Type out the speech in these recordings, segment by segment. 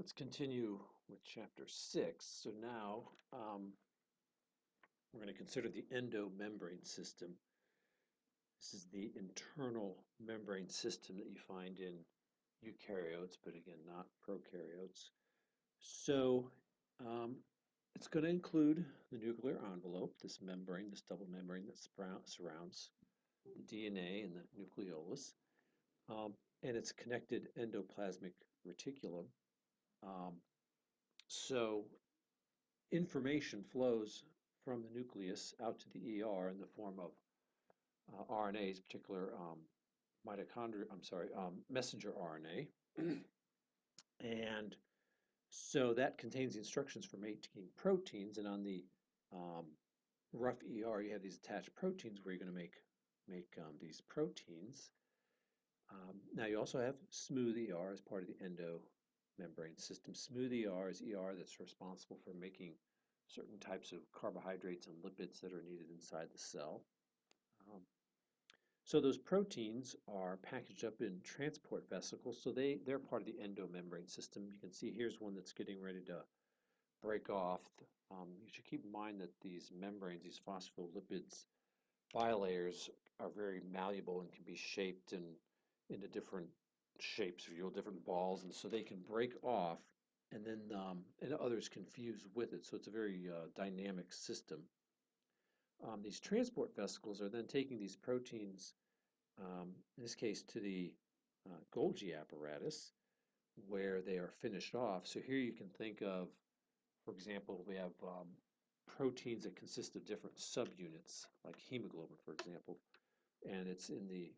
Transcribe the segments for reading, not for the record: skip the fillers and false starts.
Let's continue with chapter 6. So now we're going to consider the endomembrane system. This is the internal membrane system that you find in eukaryotes, but again, not prokaryotes. So it's going to include the nuclear envelope, this membrane, this double membrane that surrounds the DNA and the nucleolus, and its connected endoplasmic reticulum. Um, so information flows from the nucleus out to the ER in the form of RNAs, particular messenger RNA. And so that contains the instructions for making proteins, and on the um, rough ER, you have these attached proteins where you're going to make these proteins. Now you also have smooth ER as part of the endomembrane system. Smooth ER is ER that's responsible for making certain types of carbohydrates and lipids that are needed inside the cell. Um, so those proteins are packaged up in transport vesicles, so they're part of the endomembrane system. You can see here's one that's getting ready to break off. You should keep in mind that these membranes, these phospholipids, bilayers are very malleable and can be shaped into different shapes, if you will, different balls, and so they can break off, and then and others can fuse with it. So it's a very dynamic system. These transport vesicles are then taking these proteins, in this case, to the Golgi apparatus, where they are finished off. So here you can think of, for example, we have proteins that consist of different subunits, like hemoglobin, for example, and it's in the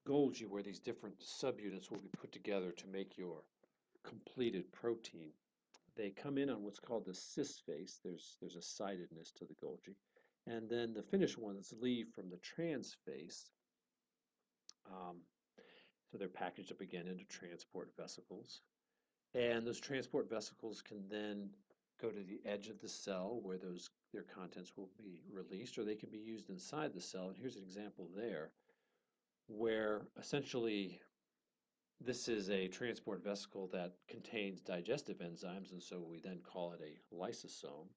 Golgi where these different subunits will be put together to make your completed protein. They come in on what's called the cis face. There's a sidedness to the Golgi. And then the finished ones leave from the trans face. Um, so they're packaged up again into transport vesicles. And those transport vesicles can then go to the edge of the cell where their contents will be released, or they can be used inside the cell. And here's an example there where essentially this is a transport vesicle that contains digestive enzymes, and so we then call it a lysosome.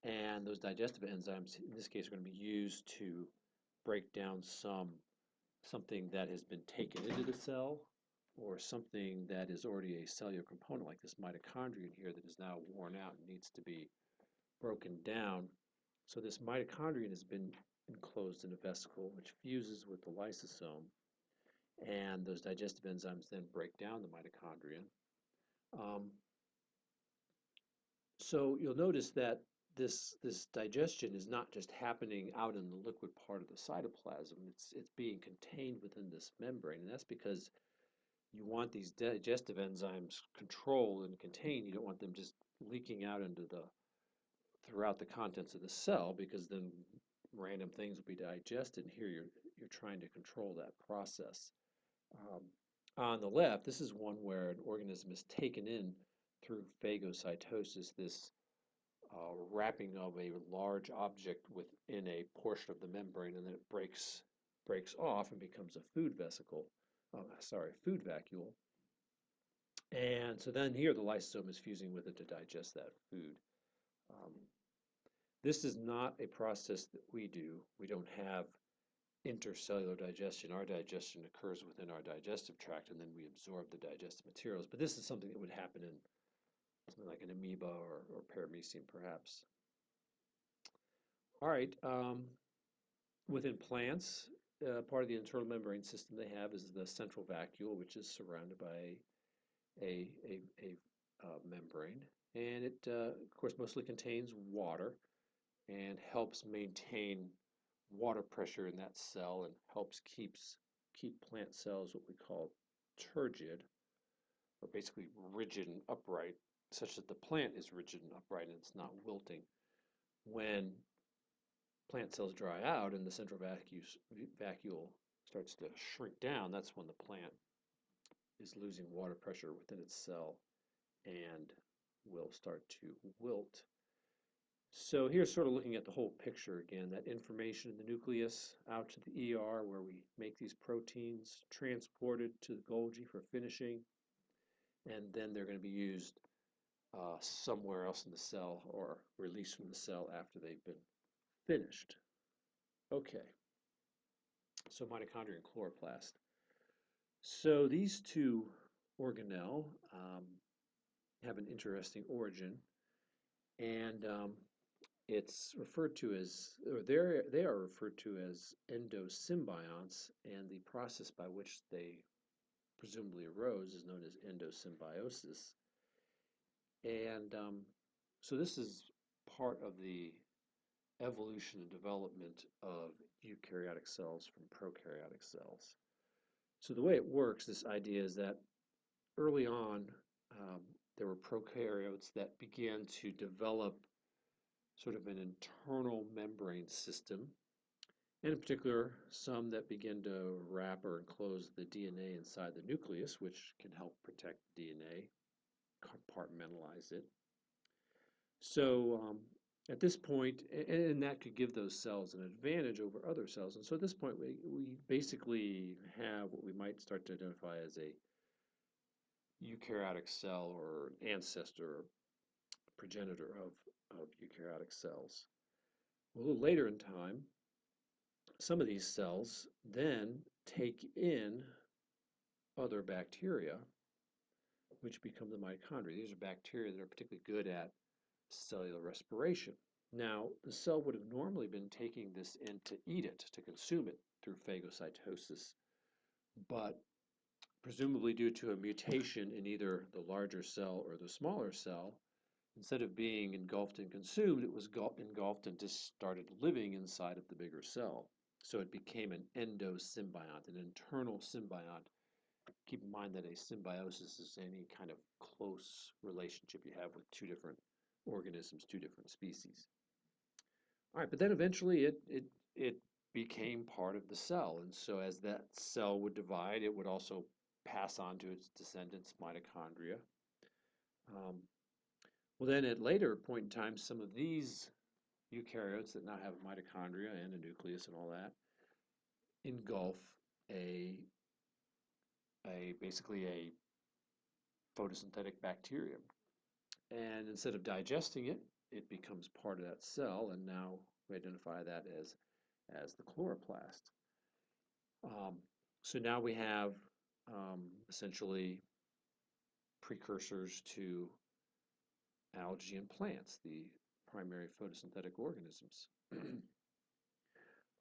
And those digestive enzymes, in this case, are going to be used to break down something that has been taken into the cell, or something that is already a cellular component, like this mitochondrion here that is now worn out and needs to be broken down. So this mitochondrion has been enclosed in a vesicle which fuses with the lysosome, and those digestive enzymes then break down the mitochondrion. Um, so you'll notice that this digestion is not just happening out in the liquid part of the cytoplasm. It's being contained within this membrane, and that's because you want these digestive enzymes controlled and contained. You don't want them just leaking out throughout the contents of the cell, because then random things will be digested. And here you're trying to control that process. Um, on the left, this is one where an organism is taken in through phagocytosis, this wrapping of a large object within a portion of the membrane, and then it breaks off and becomes a food vesicle, food vacuole. And so then here the lysosome is fusing with it to digest that food. Um, this is not a process that we do. We don't have intercellular digestion. Our digestion occurs within our digestive tract, and then we absorb the digestive materials. But this is something that would happen in something like an amoeba or paramecium, perhaps. All right. Within plants, part of the internal membrane system they have is the central vacuole, which is surrounded by a membrane, and it, of course, mostly contains water and helps maintain water pressure in that cell and helps keep plant cells what we call turgid, or basically rigid and upright, such that the plant is rigid and upright and it's not wilting. When plant cells dry out and the central vacuole starts to shrink down, that's when the plant is losing water pressure within its cell and will start to wilt. So here's sort of looking at the whole picture again, that information in the nucleus out to the ER where we make these proteins, transported to the Golgi for finishing, and then they're going to be used somewhere else in the cell or released from the cell after they've been finished. Okay, so mitochondria and chloroplast. So these two organelle have an interesting origin, and it's referred to as, or they are referred to as endosymbionts, and the process by which they presumably arose is known as endosymbiosis. And so this is part of the evolution and development of eukaryotic cells from prokaryotic cells. So the way it works, this idea is that early on, um, there were prokaryotes that began to develop sort of an internal membrane system, and in particular, some that begin to wrap or enclose the DNA inside the nucleus, which can help protect DNA, compartmentalize it. So at this point, and that could give those cells an advantage over other cells. And so at this point, we basically have what we might start to identify as a eukaryotic cell or ancestor or progenitor of eukaryotic cells. A little later in time, some of these cells then take in other bacteria, which become the mitochondria. These are bacteria that are particularly good at cellular respiration. Now, the cell would have normally been taking this in to eat it, to consume it through phagocytosis, but presumably due to a mutation in either the larger cell or the smaller cell, instead of being engulfed and consumed, it was engulfed and just started living inside of the bigger cell. So it became an endosymbiont, an internal symbiont. Keep in mind that a symbiosis is any kind of close relationship you have with two different organisms, two different species. All right, but then eventually it became part of the cell, and so as that cell would divide, it would also pass on to its descendants, mitochondria. Um, well, then at later point in time, some of these eukaryotes that now have mitochondria and a nucleus and all that engulf a basically a photosynthetic bacterium. And instead of digesting it, it becomes part of that cell, and now we identify that as the chloroplast. Um, so now we have essentially precursors to algae and plants, the primary photosynthetic organisms.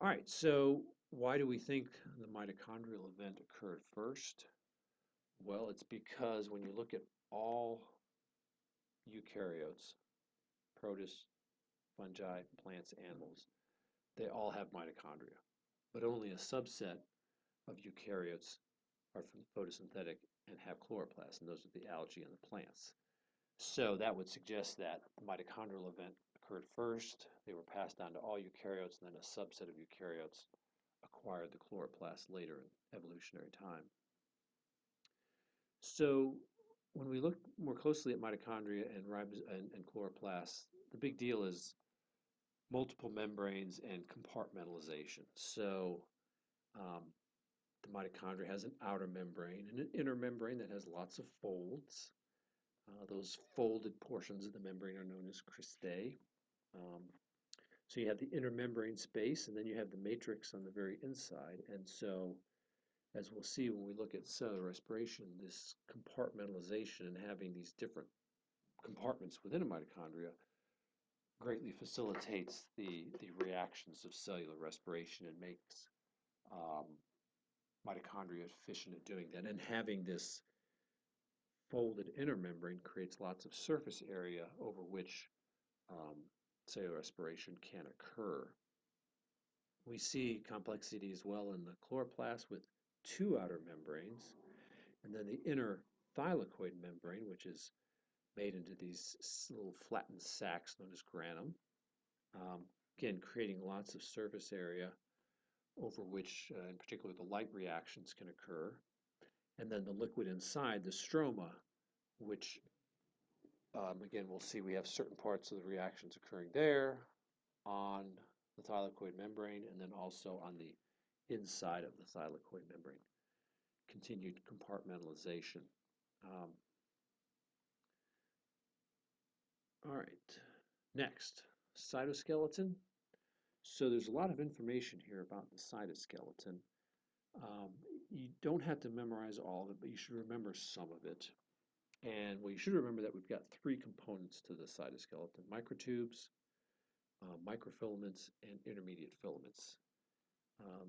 All right, so why do we think the mitochondrial event occurred first? Well, it's because when you look at all eukaryotes, protists, fungi, plants, animals, they all have mitochondria, but only a subset of eukaryotes are photosynthetic and have chloroplasts, and those are the algae and the plants. So that would suggest that the mitochondrial event occurred first, they were passed down to all eukaryotes, and then a subset of eukaryotes acquired the chloroplast later in evolutionary time. So when we look more closely at mitochondria and chloroplasts, the big deal is multiple membranes and compartmentalization. So um, the mitochondria has an outer membrane and an inner membrane that has lots of folds. Those folded portions of the membrane are known as cristae. Um, so you have the inner membrane space, and then you have the matrix on the very inside. And so, as we'll see when we look at cellular respiration, this compartmentalization and having these different compartments within a mitochondria greatly facilitates the reactions of cellular respiration and makes um, mitochondria efficient at doing that. And having this folded inner membrane creates lots of surface area over which cellular respiration can occur. We see complexity as well in the chloroplast with two outer membranes, and then the inner thylakoid membrane, which is made into these little flattened sacs known as granum. Um, Again, creating lots of surface area over which, in particular, the light reactions can occur. And then the liquid inside, the stroma, which, again, we'll see we have certain parts of the reactions occurring there on the thylakoid membrane and then also on the inside of the thylakoid membrane. Continued compartmentalization. Um, All right, next, cytoskeleton. So there's a lot of information here about the cytoskeleton. Um, you don't have to memorize all of it, but you should remember some of it. And well, you should remember that we've got three components to the cytoskeleton: microtubes, microfilaments, and intermediate filaments.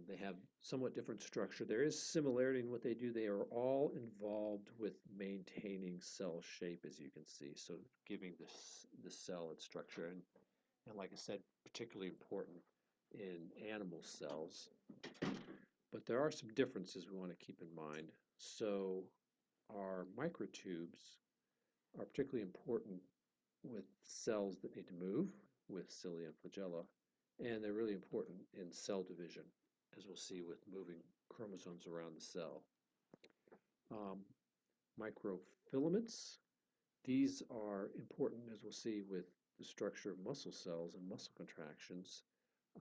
They have somewhat different structure. There is similarity in what they do. They are all involved with maintaining cell shape, as you can see, so giving the cell its structure. And like I said, particularly important in animal cells. But there are some differences we want to keep in mind. So our microtubes are particularly important with cells that need to move, with cilia and flagella, and they're really important in cell division, as we'll see with moving chromosomes around the cell. Um, Microfilaments, these are important, as we'll see, with the structure of muscle cells and muscle contractions,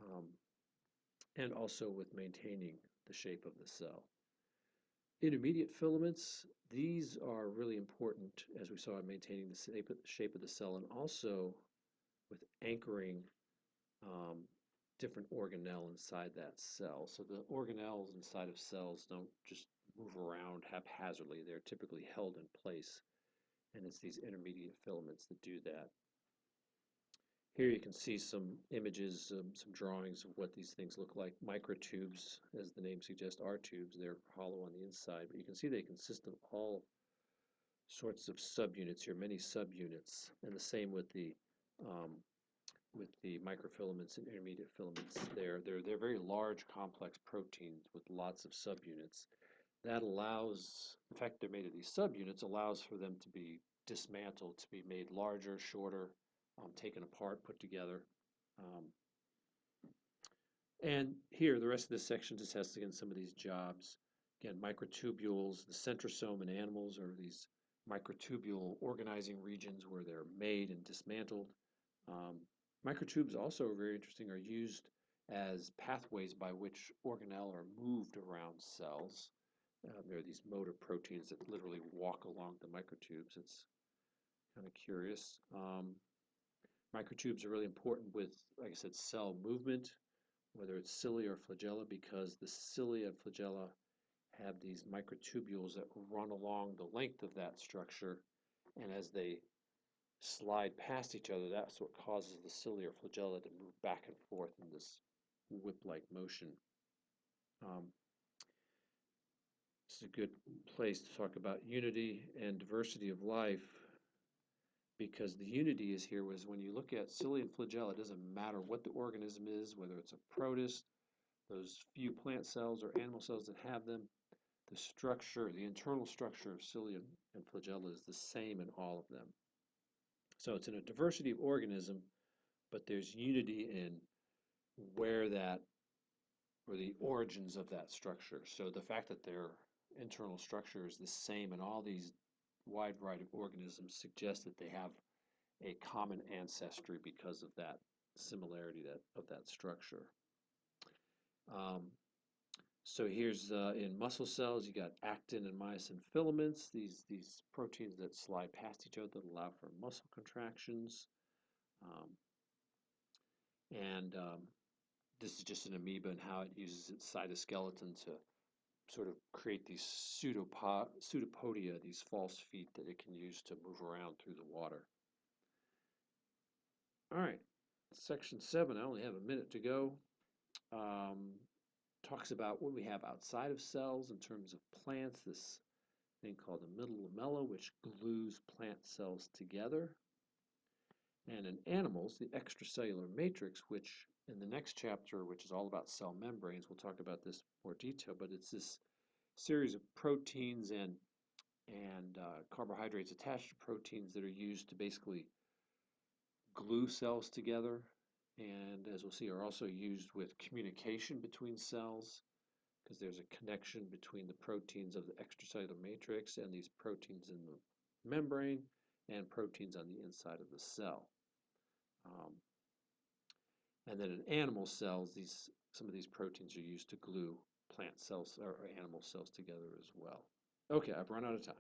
um, and also with maintaining the shape of the cell. Intermediate filaments, these are really important, as we saw, in maintaining the shape of the cell and also with anchoring um, different organelle inside that cell. So the organelles inside of cells don't just move around haphazardly. They're typically held in place, and it's these intermediate filaments that do that. Here you can see some images, some drawings of what these things look like. Microtubes, as the name suggests, are tubes. They're hollow on the inside, but you can see they consist of all sorts of subunits here, many subunits, and the same um, with the microfilaments and intermediate filaments. They're very large, complex proteins with lots of subunits. That allows, in fact, they're made of these subunits, allows for them to be dismantled, to be made larger, shorter, taken apart, put together. Um, and here, the rest of this section just has, again, some of these jobs. Again, microtubules, the centrosome in animals are these microtubule organizing regions where they're made and dismantled. Um, Microtubes also are very interesting, are used as pathways by which organelle are moved around cells. There are these motor proteins that literally walk along the microtubes. It's kind of curious. Microtubes are really important with, like I said, cell movement, whether it's cilia or flagella, because the cilia and flagella have these microtubules that run along the length of that structure, and as they slide past each other, that's what causes the cilia or flagella to move back and forth in this whip-like motion. This is a good place to talk about unity and diversity of life, because the unity is here was when you look at cilia and flagella, it doesn't matter what the organism is, whether it's a protist, those few plant cells or animal cells that have them, the structure, the internal structure of cilia and flagella is the same in all of them. So it's in a diversity of organism, but there's unity in where that, or the origins of that structure. So the fact that their internal structure is the same in all these wide variety of organisms suggests that they have a common ancestry because of that similarity of that structure. Um, so here's in muscle cells, you got actin and myosin filaments, these proteins that slide past each other that allow for muscle contractions. Um, and this is just an amoeba and how it uses its cytoskeleton to sort of create these pseudopodia, these false feet that it can use to move around through the water. All right, section 7, I only have a minute to go. Talks about what we have outside of cells in terms of plants, this thing called the middle lamella, which glues plant cells together. And in animals, the extracellular matrix, which in the next chapter, which is all about cell membranes, we'll talk about this in more detail, but it's this series of proteins and carbohydrates attached to proteins that are used to basically glue cells together, and as we'll see, are also used with communication between cells, because there's a connection between the proteins of the extracellular matrix and these proteins in the membrane and proteins on the inside of the cell. And then in animal cells, some of these proteins are used to glue plant cells or animal cells together as well. Okay, I've run out of time.